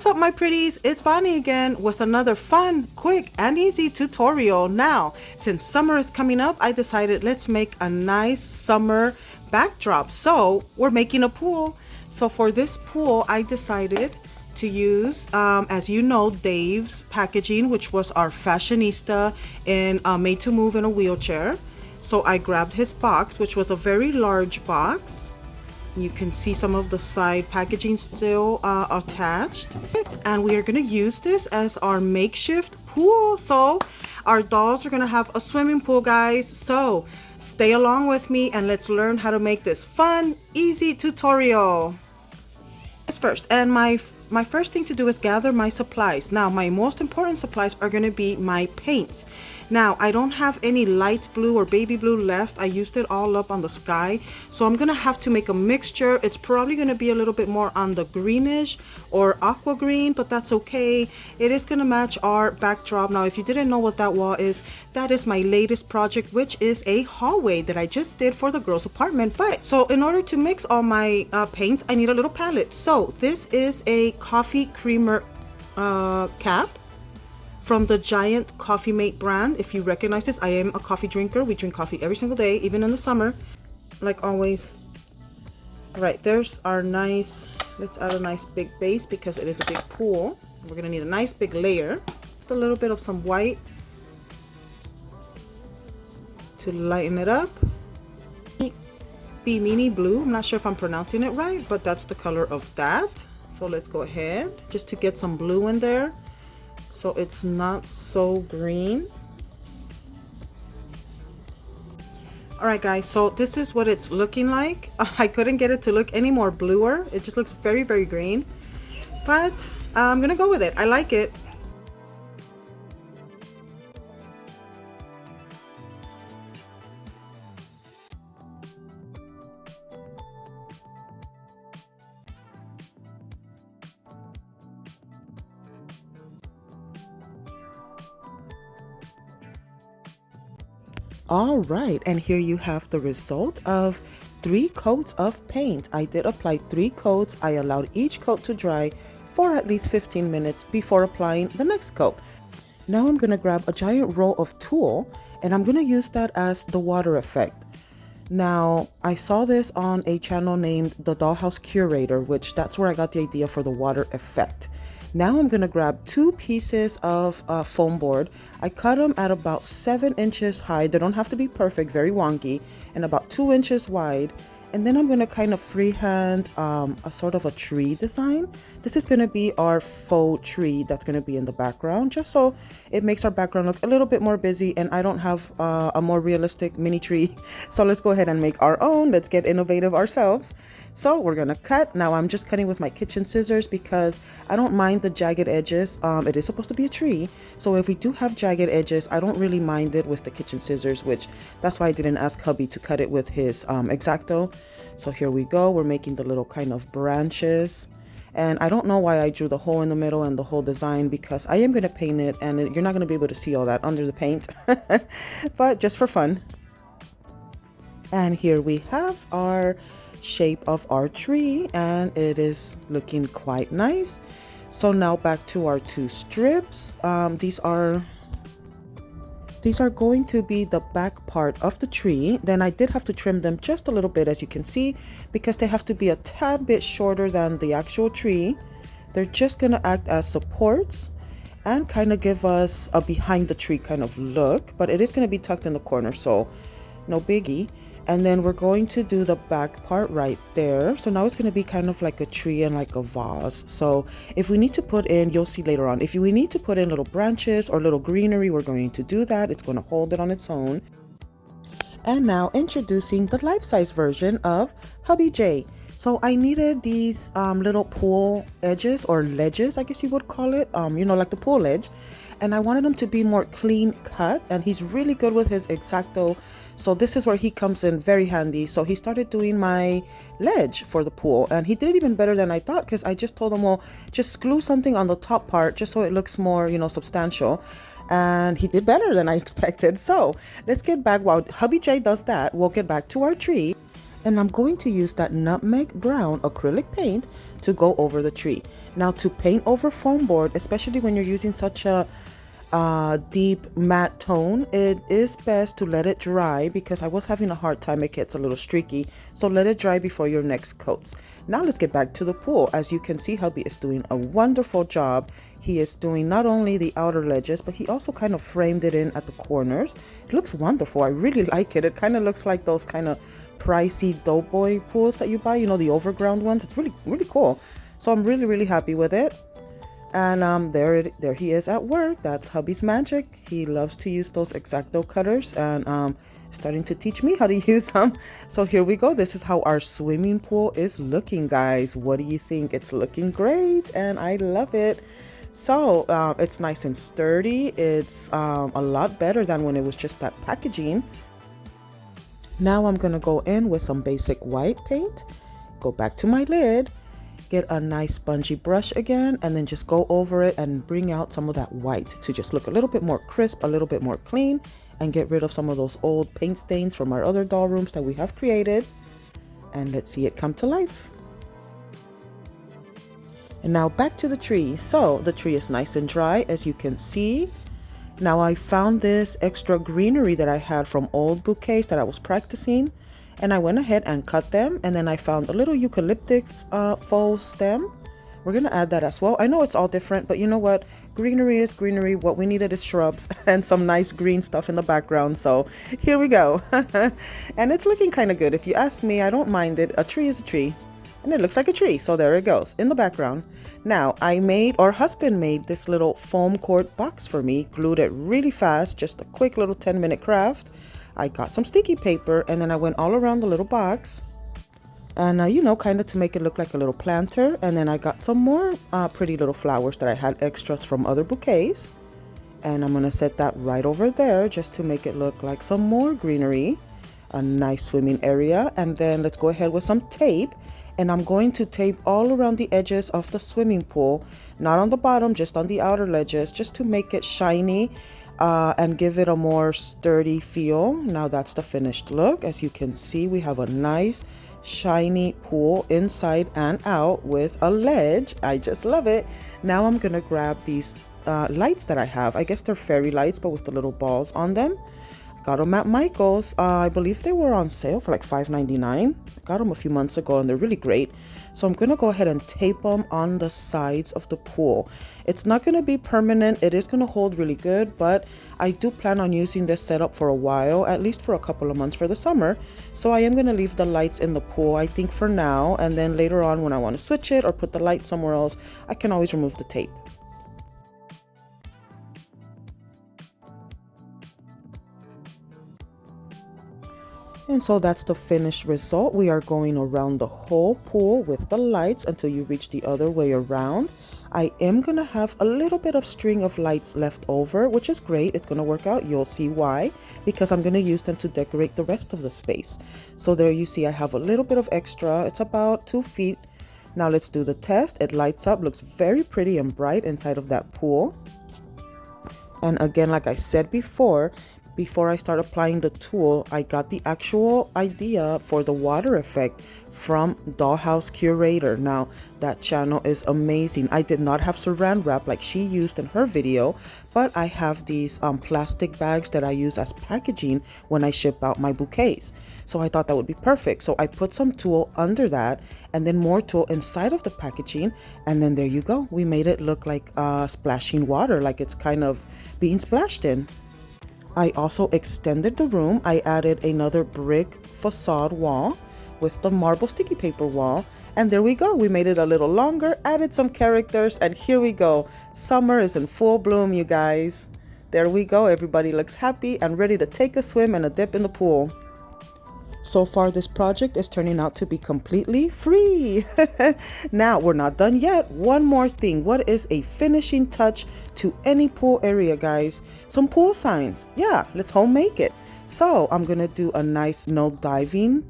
What's up, my pretties? It's Bonnie again with another fun, quick, and easy tutorial. Now, since summer is coming up, I decided let's make a nice summer backdrop. So we're making a pool. So for this pool, I decided to use, as you know, Dave's packaging, which was our fashionista in Made to Move in a wheelchair. So I grabbed his box, which was a very large box. You can see some of the side packaging still attached. And we are going to use this as our makeshift pool. So our dolls are going to have a swimming pool, guys. So stay along with me and let's learn how to make this fun, easy tutorial. First, and my first thing to do is gather my supplies. Now, my most important supplies are going to be my paints. Now, I don't have any light blue or baby blue left. I used it all up on the sky. So I'm going to have to make a mixture. It's probably going to be a little bit more on the greenish or aqua green, but that's okay. It is going to match our backdrop. Now, if you didn't know what that wall is, that is my latest project, which is a hallway that I just did for the girls' apartment. But so in order to mix all my paints, I need a little palette. So this is a coffee creamer cap from the Giant Coffee Mate brand. If you recognize this, I am a coffee drinker. We drink coffee every single day, even in the summer, like always. All right, there's our nice, let's add a nice big base because it is a big pool. We're gonna need a nice big layer. Just a little bit of some white to lighten it up. Bimini blue, I'm not sure if I'm pronouncing it right, but that's the color of that. So let's go ahead just to get some blue in there so it's not so green. All right, guys, so this is what it's looking like. I couldn't get it to look any more bluer. It just looks very, very green, but I'm gonna go with it. I like it. All right, and here you have the result of 3 coats of paint. I did apply 3 coats. I allowed each coat to dry for at least 15 minutes before applying the next coat. Now I'm going to grab a giant roll of tulle and I'm going to use that as the water effect. Now, I saw this on a channel named The Dollhouse Curator, which that's where I got the idea for the water effect. Now I'm going to grab 2 pieces of foam board. I cut them at about 7 inches high. They don't have to be perfect, very wonky, and about 2 inches wide. And then I'm going to kind of freehand a sort of a tree design. This is going to be our faux tree that's going to be in the background, just so it makes our background look a little bit more busy and I don't have a more realistic mini tree. So let's go ahead and make our own. Let's get innovative ourselves. So we're going to cut. Now I'm just cutting with my kitchen scissors because I don't mind the jagged edges. It is supposed to be a tree. So if we do have jagged edges, I don't really mind it with the kitchen scissors, which that's why I didn't ask hubby to cut it with his X-Acto. So here we go. We're making the little kind of branches. And I don't know why I drew the hole in the middle and the whole design because I am going to paint it and you're not going to be able to see all that under the paint. But just for fun. And here we have our shape of our tree and it is looking quite nice. So now back to our 2 strips. These are going to be the back part of the tree. Then I did have to trim them just a little bit, as you can see, because they have to be a tad bit shorter than the actual tree. They're just going to act as supports and kind of give us a behind the tree kind of look, but it is going to be tucked in the corner, so no biggie. And then we're going to do the back part right there. So now it's going to be kind of like a tree and like a vase. So if we need to put in, you'll see later on, if we need to put in little branches or little greenery, we're going to do that. It's going to hold it on its own. And now introducing the life-size version of Hubby J. So I needed these little pool edges or ledges, I guess you would call it, you know, like the pool edge. And I wanted them to be more clean cut, and he's really good with his X-Acto. So this is where he comes in very handy. So he started doing my ledge for the pool and he did it even better than I thought, because I just told him, well, just glue something on the top part just so it looks more, you know, substantial. And he did better than I expected. So let's get back. While Hubby J does that, we'll get back to our tree. And I'm going to use that nutmeg brown acrylic paint to go over the tree. Now, to paint over foam board, especially when you're using such a deep matte tone, it is best to let it dry because I was having a hard time. It gets a little streaky, so let it dry before your next coats. Now let's get back to the pool. As you can see, hubby is doing a wonderful job. He is doing not only the outer ledges, but he also kind of framed it in at the corners. It looks wonderful. I really like it. It kind of looks like those kind of pricey Doughboy pools that you buy, you know, the overground ones. It's really cool. So I'm really happy with it. And there he is at work. That's hubby's magic. He loves to use those X-Acto cutters and starting to teach me how to use them. So here we go. This is how our swimming pool is looking, guys. What do you think? It's looking great and I love it. So it's nice and sturdy. It's a lot better than when it was just that packaging. Now I'm gonna go in with some basic white paint, go back to my lid, get a nice spongy brush again, and then just go over it and bring out some of that white to just look a little bit more crisp, a little bit more clean, and get rid of some of those old paint stains from our other doll rooms that we have created. And let's see it come to life. And now back to the tree. So the tree is nice and dry, as you can see. Now I found this extra greenery that I had from old bouquets that I was practicing, and I went ahead and cut them, and then I found a little eucalyptus faux stem. We're gonna add that as well. I know it's all different, but you know what? Greenery is greenery. What we needed is shrubs and some nice green stuff in the background. So here we go. And it's looking kind of good. If you ask me, I don't mind it. A tree is a tree. And it looks like a tree. So there it goes in the background. Now our husband made this little foam cord box for me, glued it really fast, just a quick little 10-minute craft. I got some sticky paper and then I went all around the little box and, you know, kind of to make it look like a little planter. And then I got some more pretty little flowers that I had extras from other bouquets. And I'm going to set that right over there just to make it look like some more greenery, a nice swimming area. And then let's go ahead with some tape. And I'm going to tape all around the edges of the swimming pool, not on the bottom, just on the outer ledges, just to make it shiny and give it a more sturdy feel. Now that's the finished look. As you can see, we have a nice shiny pool inside and out with a ledge. I just love it. Now I'm gonna grab these lights that I have. I guess they're fairy lights, but with the little balls on them. Got them at Michael's. I believe they were on sale for like $5.99. Got them a few months ago and they're really great. So I'm gonna go ahead and tape them on the sides of the pool. It's not gonna be permanent. It is gonna hold really good, but I do plan on using this setup for a while, at least for a couple of months for the summer. So I am gonna leave the lights in the pool, I think, for now, and then later on when I want to switch it or put the light somewhere else, I can always remove the tape. And so that's the finished result. We are going around the whole pool with the lights until you reach the other way around. I am going to have a little bit of string of lights left over, which is great. It's going to work out. You'll see why, because I'm going to use them to decorate the rest of the space. So there you see I have a little bit of extra. It's about 2 feet. Now let's do the test. It lights up, looks very pretty and bright inside of that pool. And again, like I said before I start applying the tool, I got the actual idea for the water effect from Dollhouse Curator. Now, that channel is amazing. I did not have saran wrap like she used in her video, but I have these plastic bags that I use as packaging when I ship out my bouquets. So I thought that would be perfect. So I put some tulle under that and then more tulle inside of the packaging. And then there you go. We made it look like splashing water, like it's kind of being splashed in. I also extended the room. I added another brick facade wall with the marble sticky paper wall. And there we go. We made it a little longer, added some characters, and here we go. Summer is in full bloom, you guys. There we go. Everybody looks happy and ready to take a swim and a dip in the pool. So far, this project is turning out to be completely free. Now, we're not done yet. One more thing. What is a finishing touch to any pool area, guys? Some pool signs. Yeah, let's home make it. So I'm going to do a nice no diving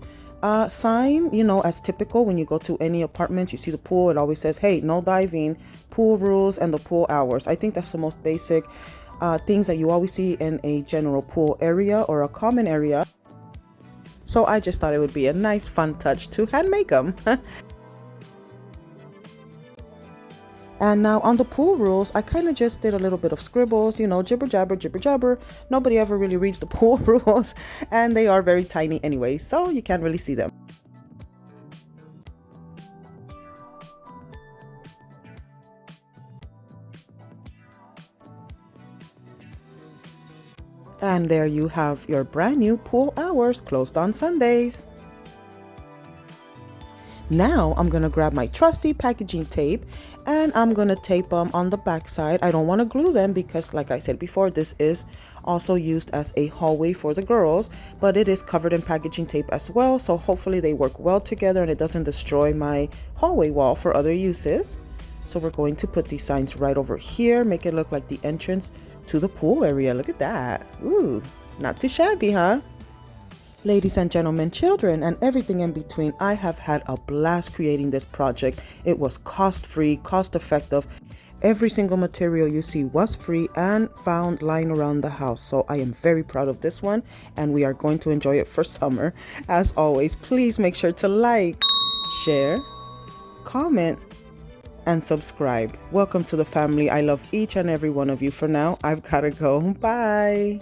sign. You know, as typical when you go to any apartments, you see the pool. It always says, hey, no diving, pool rules, and the pool hours. I think that's the most basic things that you always see in a general pool area or a common area. So I just thought it would be a nice fun touch to hand make them. And now on the pool rules, I kind of just did a little bit of scribbles, you know, jibber jabber, jibber jabber. Nobody ever really reads the pool rules, and they are very tiny anyway, so you can't really see them. And there you have your brand new pool hours closed on Sundays. Now I'm gonna grab my trusty packaging tape and I'm gonna tape them on the back side. I don't want to glue them because, like I said before, this is also used as a hallway for the girls, but it is covered in packaging tape as well, so hopefully they work well together and it doesn't destroy my hallway wall for other uses. So we're going to put these signs right over here, make it look like the entrance to the pool area. Look at that. Ooh, not too shabby, huh? Ladies and gentlemen, children, and everything in between, I have had a blast creating this project. It was cost-free, cost-effective. Every single material you see was free and found lying around the house. So I am very proud of this one, and we are going to enjoy it for summer. As always, please make sure to like, share, comment, and subscribe. Welcome to the family. I love each and every one of you. For now, I've gotta go. Bye.